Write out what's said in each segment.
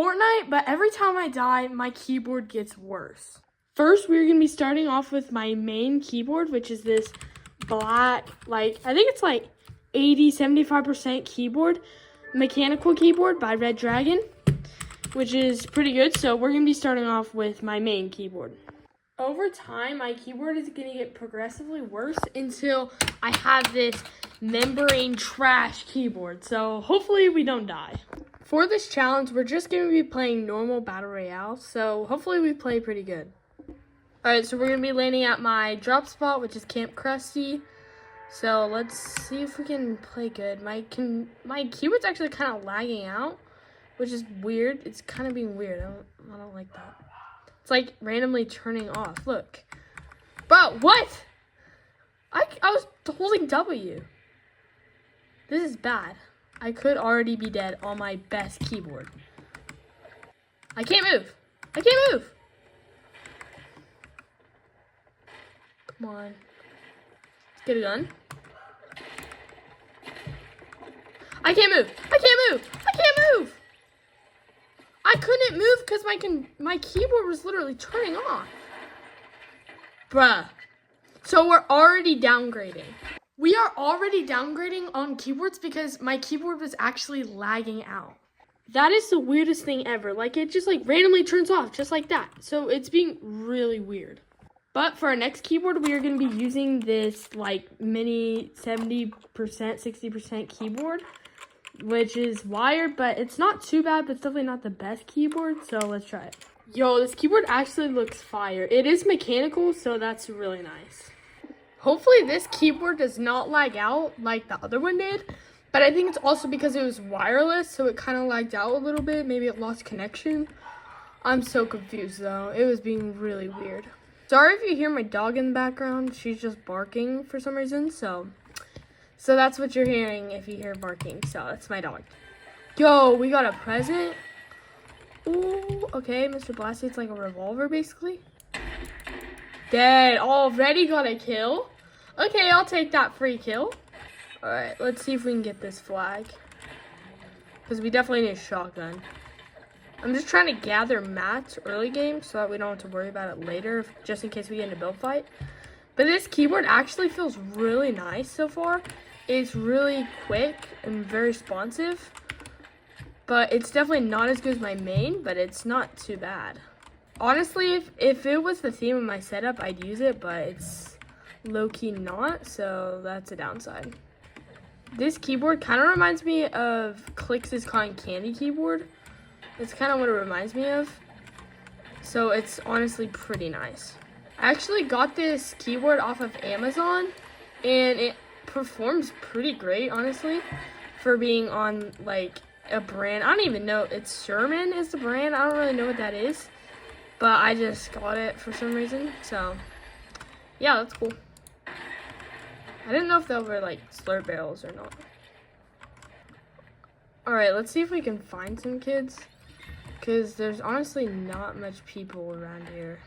Fortnite, but every time I die, my keyboard gets worse. First, we're gonna be starting off with my main keyboard, which is this black, I think it's 75% keyboard, mechanical keyboard by Red Dragon, which is pretty good. So we're gonna be starting off with my main keyboard. Over time, my keyboard is gonna get progressively worse until I have this membrane trash keyboard. So hopefully we don't die. For this challenge, we're just gonna be playing normal battle royale. So hopefully we play pretty good. All right, so we're gonna be landing at my drop spot, which is Camp Krusty. So let's see if we can play good. My keyboard's actually kind of lagging out, which is weird. It's kind of being weird. I don't like that. It's like randomly turning off. Look, bro, what? I was holding W. This is bad. I could already be dead on my best keyboard. I can't move. I can't move. Come on. Let's get a gun. I can't move. I can't move. I can't move. I couldn't move because my keyboard was literally turning off. Bruh. So we're already downgrading. We are already downgrading on keyboards because my keyboard was actually lagging out. That is the weirdest thing ever. It just randomly turns off just like that. So it's being really weird. But for our next keyboard, we are going to be using this mini 70%, 60% keyboard, which is wired, but it's not too bad, but it's definitely not the best keyboard. So let's try it. Yo, this keyboard actually looks fire. It is mechanical, so that's really nice. Hopefully this keyboard does not lag out like the other one did, but I think it's also because it was wireless, so it kind of lagged out a little bit. Maybe it lost connection. I'm so confused though. It was being really weird. Sorry if you hear my dog in the background. She's just barking for some reason, so that's what you're hearing if you hear barking. So that's my dog. Yo, we got a present. Ooh, okay, Mr. Blasty, it's like a revolver basically. Dead. Already got a kill. Okay, I'll take that free kill. All right, let's see if we can get this flag, because we definitely need a shotgun. I'm just trying to gather mats early game so that we don't have to worry about it later, just in case we get in a build fight. But this keyboard actually feels really nice so far. It's really quick and very responsive, but it's definitely not as good as my main, but it's not too bad. Honestly, if it was the theme of my setup, I'd use it, but it's low-key not, so that's a downside. This keyboard kind of reminds me of Clix's Cotton Candy keyboard. It's kind of what it reminds me of. So it's honestly pretty nice. I actually got this keyboard off of Amazon, and it performs pretty great, honestly, for being on a brand. I don't even know. It's Sherman is the brand. I don't really know what that is, but I just got it for some reason. So yeah, that's cool. I didn't know if they were slurp barrels or not. All right, let's see if we can find some kids, because there's honestly not much people around here.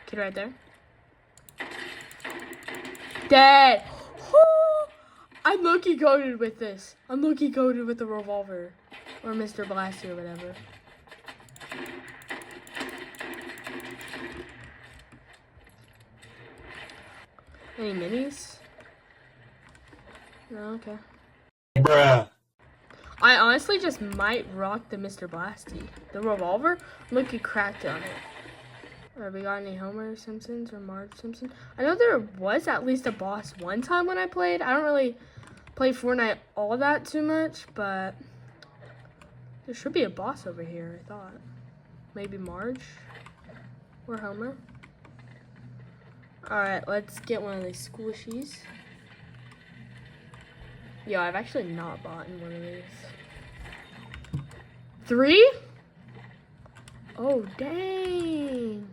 Kid right there. Dead. I'm low-key goated with this. I'm low-key goated with the revolver. Or Mr. Blasty or whatever. Any minis? No, okay. Bruh. I honestly just might rock the Mr. Blasty. The revolver, look, you cracked on it. Alright, we got any Homer Simpsons or Marge Simpson? I know there was at least a boss one time when I played. I don't really play Fortnite all that too much, but there should be a boss over here, I thought. Maybe Marge or Homer. Alright, let's get one of these squishies. Yo, I've actually not bought one of these. 3? Oh, dang.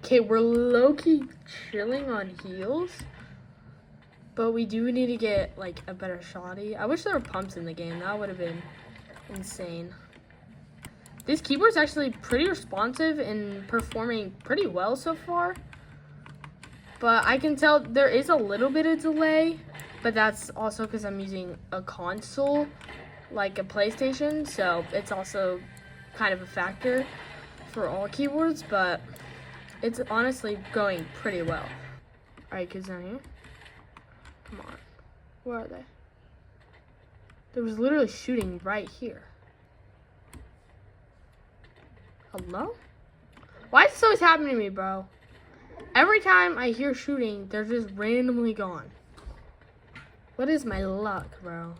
Okay, we're low-key chilling on heals, but we do need to get a better shotty. I wish there were pumps in the game. That would have been insane. This keyboard's actually pretty responsive and performing pretty well so far. But I can tell there is a little bit of delay, but that's also because I'm using a console like a PlayStation, so it's also kind of a factor for all keyboards, but it's honestly going pretty well. All right, kids down here. Come on. Where are they? There was literally shooting right here. Hello? Why is this always happening to me, bro? Every time I hear shooting, they're just randomly gone. What is my luck, bro?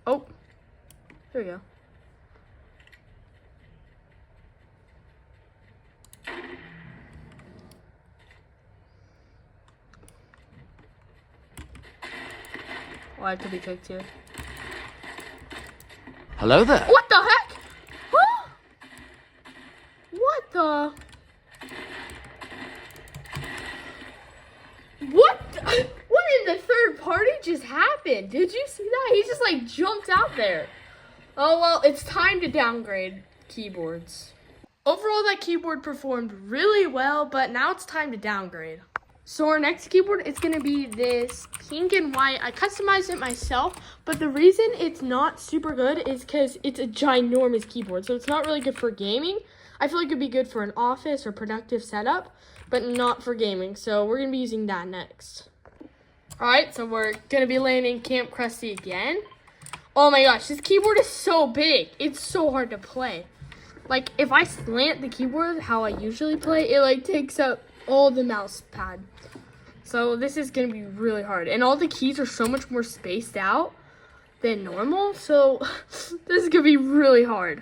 Oh. There we go. Oh, I could be kicked here. Hello there. What the heck? Huh? What the? What in the third party just happened? Did you see that? He just like jumped out there. Oh well, it's time to downgrade keyboards. Overall, that keyboard performed really well, but now it's time to downgrade. So our next keyboard is going to be this pink and white. I customized it myself, but the reason it's not super good is because it's a ginormous keyboard. So it's not really good for gaming. I feel like it'd be good for an office or productive setup, but not for gaming. So we're going to be using that next. All right, so we're going to be landing Camp Krusty again. Oh my gosh, this keyboard is so big. It's so hard to play. Like, if I slant the keyboard how I usually play, it like takes up all the mouse pad. So this is going to be really hard. And all the keys are so much more spaced out than normal. So this is going to be really hard.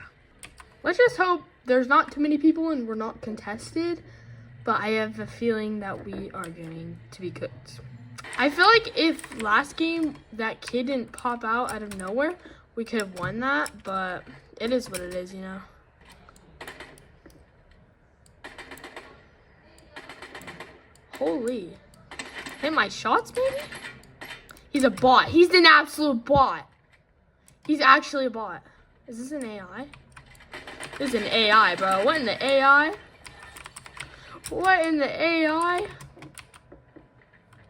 Let's just hope there's not too many people and we're not contested. But I have a feeling that we are going to be cooked. I feel like if last game that kid didn't pop out of nowhere, we could have won that. But it is what it is, you know. Holy. Hit my shots, baby? He's a bot. He's an absolute bot. He's actually a bot. Is this an AI? This is an AI, bro. What in the AI? What in the AI?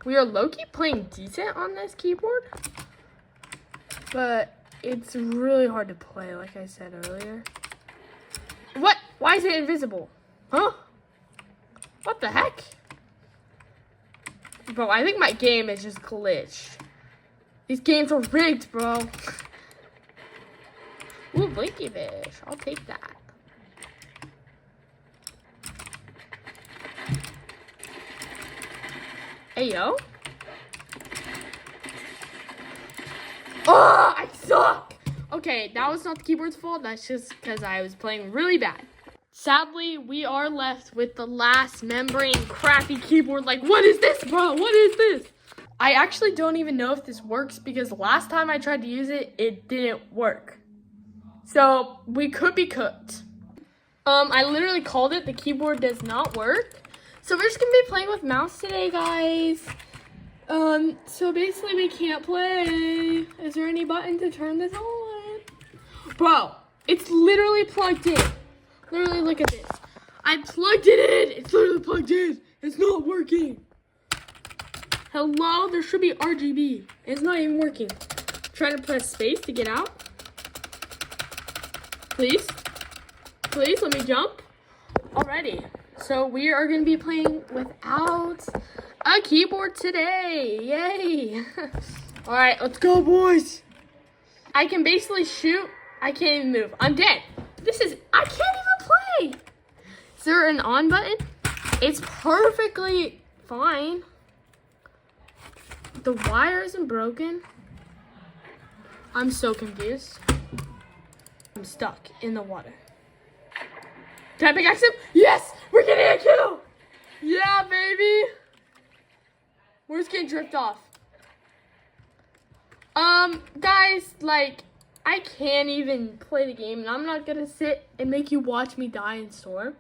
We are low-key playing decent on this keyboard. But it's really hard to play, like I said earlier. What? Why is it invisible? Huh? What the heck? Bro, I think my game is just glitched. These games are rigged, bro. Ooh, Blinky Fish. I'll take that. Hey, yo. Oh, I suck. Okay, that was not the keyboard's fault. That's just because I was playing really bad. Sadly, we are left with the last membrane crappy keyboard. Like, what is this, bro? What is this? I actually don't even know if this works because the last time I tried to use it, it didn't work. So, we could be cooked. I literally called it. The keyboard does not work. So, we're just going to be playing with mouse today, guys. So basically we can't play. Is there any button to turn this on? Bro, it's literally plugged in. Literally, look at this. I plugged it in. It's literally plugged in. It's not working. Hello? There should be RGB. It's not even working. Trying to press space to get out. Please. Please, let me jump. Alrighty. So we are going to be playing without a keyboard today. Yay. Alright, let's go, boys. I can basically shoot. I can't even move. I'm dead. I can't even play. Is there an on button? It's perfectly fine. The wire isn't broken. I'm so confused. I'm stuck in the water. Can I pickaxe him? Yes! We're getting a kill! Yeah, baby! We're just getting drift off. Guys, like, I can't even play the game, and I'm not gonna sit and make you watch me die in storm.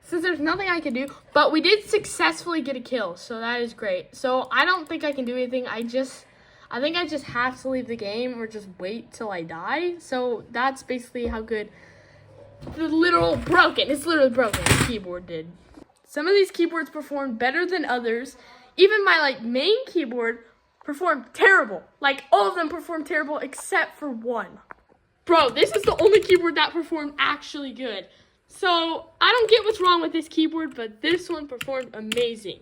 Since there's nothing I can do, but we did successfully get a kill, so that is great. So I don't think I can do anything. I think I just have to leave the game or just wait till I die. So that's basically how good it's literally broken the keyboard did. Some of these keyboards performed better than others. Even my main keyboard performed terrible. Like, all of them performed terrible except for one. Bro, this is the only keyboard that performed actually good. So, I don't get what's wrong with this keyboard, but this one performed amazing.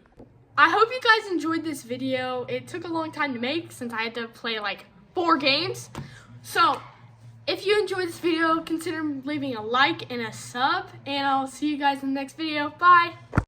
I hope you guys enjoyed this video. It took a long time to make since I had to play like 4 games. So, if you enjoyed this video, consider leaving a like and a sub, and I'll see you guys in the next video. Bye!